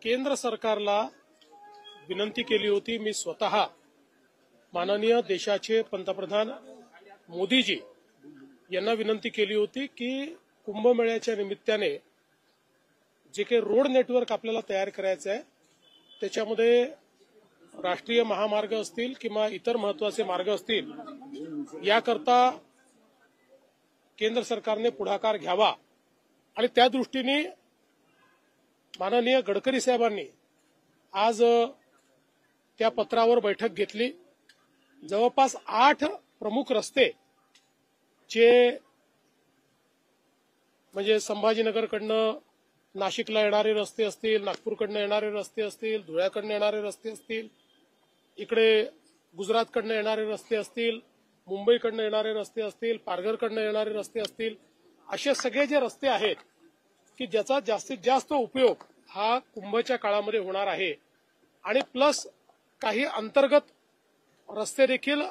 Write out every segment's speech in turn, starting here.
केंद्र सरकारला विनंती केली होती, मी स्वतः माननीय देशाचे पंतप्रधान मोदीजी यांना विनंती केली होती की कुंभमेळ्याच्या निमित्ताने जे काही रोड नेटवर्क आपल्याला तयार करायचं आहे त्याच्यामध्ये राष्ट्रीय महामार्ग असतील किंवा इतर महत्वाचे मार्ग असतील याकरता केंद्र सरकारने पुढाकार घ्यावा आणि त्या दृष्टीने माननीय गडकरी साहेबांनी आज त्या पत्रावर बैठक घेतली। जवळपास 8 प्रमुख रस्ते जे म्हणजे संभाजीनगरकडनं नाशिकला येणारे रस्ते असतील, नागपूरकडनं येणारे रस्ते असतील, धुळ्याकडनं येणारे रस्ते असतील, इकडे गुजरातकडनं येणारे रस्ते असतील, मुंबईकडनं येणारे रस्ते असतील, पारघरकडनं येणारे रस्ते असतील, असे सगळे जे रस्ते आहेत की ज्याचा जास्तीत जास्त उपयोग हा कुंभच्या काळामध्ये होणार आहे आणि प्लस काही अंतर्गत रस्ते देखील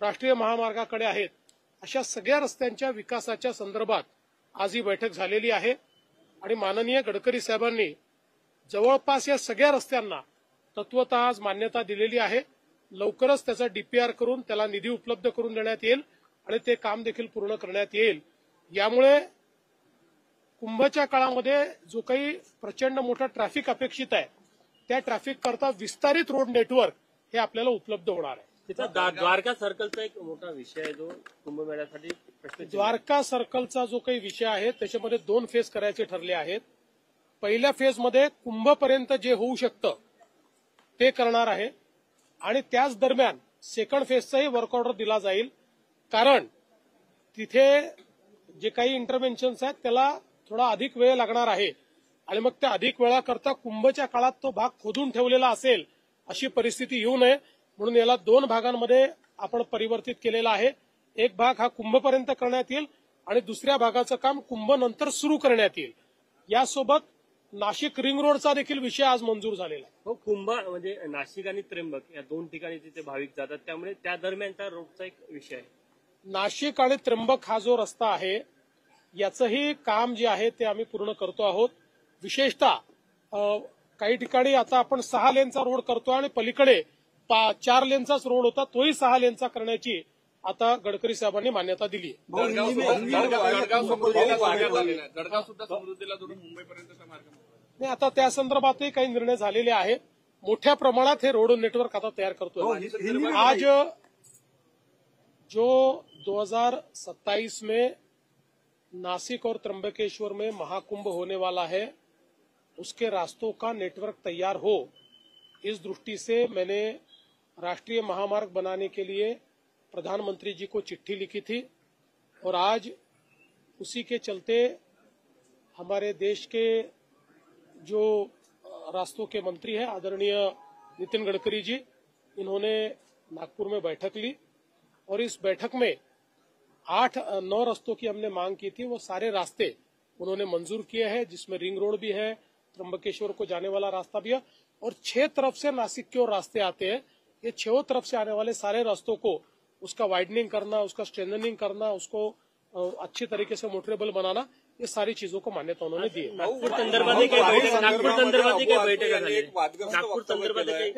राष्ट्रीय महामार्गाकडे आहेत, अशा सगळ्या रस्त्यांच्या विकासाच्या संदर्भात आज ही बैठक झालेली आहे आणि माननीय गडकरी साहेबांनी जवळपास या सगळ्या रस्त्यांना तत्वतः आज मान्यता दिलेली आहे। लवकरच त्याचा डीपीआर करून त्याला निधी उपलब्ध करून देण्यात येईल आणि ते काम देखील पूर्ण करण्यात येईल। यामुळे कुंभच्या काळामध्ये जो काही प्रचंड मोठा ट्रॅफिक अपेक्षित आहे त्या ट्रॅफिक करता विस्तारित रोड नेटवर्क हे आपल्याला उपलब्ध होणार आहे। द्वारका सर्कलचा एक मोठा विषय आहे जो कुंभमेळ्यासाठी द्वारका सर्कलचा जो काही विषय आहे त्याच्यामध्ये 2 फेज करायचे ठरले आहेत। पहिल्या फेजमध्ये कुंभपर्यंत जे होऊ शकतं ते करणार आहे आणि त्याच दरम्यान सेकंड फेजचाही वर्क ऑर्डर दिला जाईल, कारण तिथे जे काही इंटरव्हेन्शन्स आहेत त्याला थोडा अधिक वेळ लागणार आहे आणि मग त्या अधिक वेळाकरता कुंभच्या काळात तो भाग खोदून ठेवलेला असेल अशी परिस्थिती येऊ नये म्हणून याला 2 भागांमध्ये आपण परिवर्तित केलेला आहे। एक भाग हा कुंभपर्यंत करण्यात येईल आणि दुसऱ्या भागाचं काम कुंभनंतर सुरू करण्यात येईल। यासोबत नाशिक रिंग रोडचा देखील विषय आज मंजूर झालेला आहे। हो, कुंभ म्हणजे नाशिक आणि त्र्यंबक या 2 ठिकाणी तिथे भाविक जातात, त्यामुळे त्या दरम्यानचा रोडचा एक विषय आहे। नाशिक आणि त्र्यंबक हा जो रस्ता आहे याचंही काम जे आहे ते आम्ही पूर्ण करतो आहोत। विशेषतः काही ठिकाणी आता आपण 6 लेनचा रोड करतोय आणि पलीकडे 4 लेनचाच रोड होता, तोही 6 लेनचा करण्याची आता गडकरी साहेबांनी मान्यता दिली आहे। नाही, आता त्या संदर्भातही काही निर्णय झालेले आहेत। मोठ्या प्रमाणात हे रोड नेटवर्क आता तयार करतोय। आज जो 2027 में नासिक और त्र्यंबकेश्वर में महाकुंभ होने वाला है उसके रास्तों का नेटवर्क तैयार हो, इस दृष्टि से मैंने राष्ट्रीय महामार्ग बनाने के लिए प्रधानमंत्री जी को चिट्ठी लिखी थी और आज उसी के चलते हमारे देश के जो रास्तों के मंत्री हैं आदरणीय नितिन गडकरी जी, इन्होंने नागपुर में बैठक ली और इस बैठक में 8-9 रास्तों की हमने मांग की थी, वो सारे रास्ते उन्होंने मंजूर किए हैं, जिसमें रिंग रोड भी है, त्र्यंबकेश्वर को जाने वाला रास्ता भी है और 6 तरफ से नासिक की ओर रास्ते आते हैं। ये 6 तरफ से आने वाले सारे रास्तों को उसका वाइडनिंग करना, उसका स्ट्रेंथनिंग करना, उसको अच्छी तरीके से मोटरेबल बनाना, ये सारी चीजों को मान्यता उन्होंने दी है।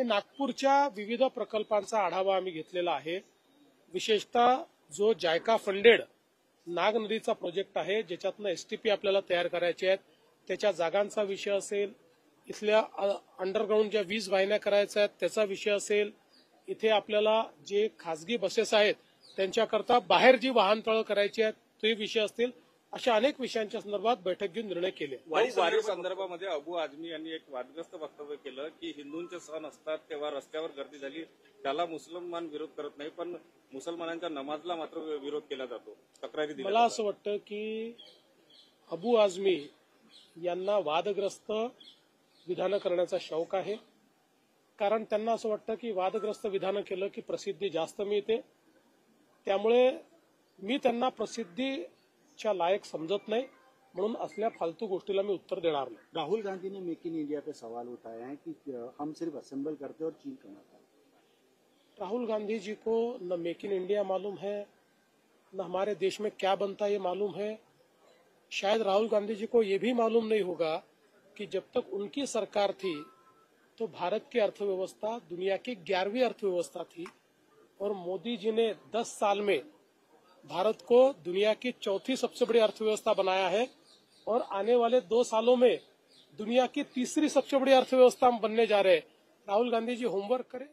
नागपूरच्या विविध प्रकल्पांचा आढावा आम्ही घेतलेला आहे। विशेषतः जो जायका फंडेड नाग नदीचा प्रोजेक्ट आहे ज्याच्यातनं एसटीपी आपल्याला तयार करायचे आहेत, त्याच्या जागांचा विषय असेल, इथल्या अंडरग्राऊंड ज्या 20 वाहिन्या करायच्या आहेत त्याचा विषय असेल, इथे आपल्याला जे खासगी बसेस आहेत त्यांच्याकरता बाहेर जी वाहनतळं करायची आहेत ते विषय असतील, अशा अनेक विषयांच्या संदर्भात बैठक घेऊन निर्णय केले। वारी संदर्भामध्ये अबू आझमी यांनी एक वादग्रस्त वक्तव्य केलं की हिंदूंचे सण असतात तेव्हा रस्त्यावर गर्दी झाली, त्याला मुसलमान विरोध करत नाही पण मुसलमानांच्या नमाजला मात्र विरोध केला जातो, तक्रारी दिल्या। मला असं वाटतं की अबू आझमी यांना वादग्रस्त विधानं करण्याचा शौक आहे, कारण त्यांना असं वाटतं की वादग्रस्त विधानं केलं की प्रसिद्धी जास्त मिळते, त्यामुळे मी त्यांना प्रसिद्धीच्या लायक समजत नाही, म्हणून असल्या फालतू गोष्टीला मी उत्तर देणार नाही। राहुल गांधी ने मेक इन इंडिया पे सवाल उठाया है कि हम सिर्फ असेंबल करते और चीन कमाता है। राहुल गांधी जी को न मेक इन इंडिया मालूम है, न हमारे देश में क्या बनता है ये मालूम है। शायद राहुल गांधी जी को ये भी मालूम नहीं होगा कि जब तक उनकी सरकार थी तो भारत की अर्थव्यवस्था दुनिया की 11वीं अर्थव्यवस्था थी और मोदी जी ने 10 साल में भारत को दुनिया की 4थी सबसे बड़ी अर्थव्यवस्था बनाया है और आने वाले 2 सालों में दुनिया की 3री सबसे बड़ी अर्थव्यवस्था हम बनने जा रहे हैं। राहुल गांधी जी होमवर्क करें।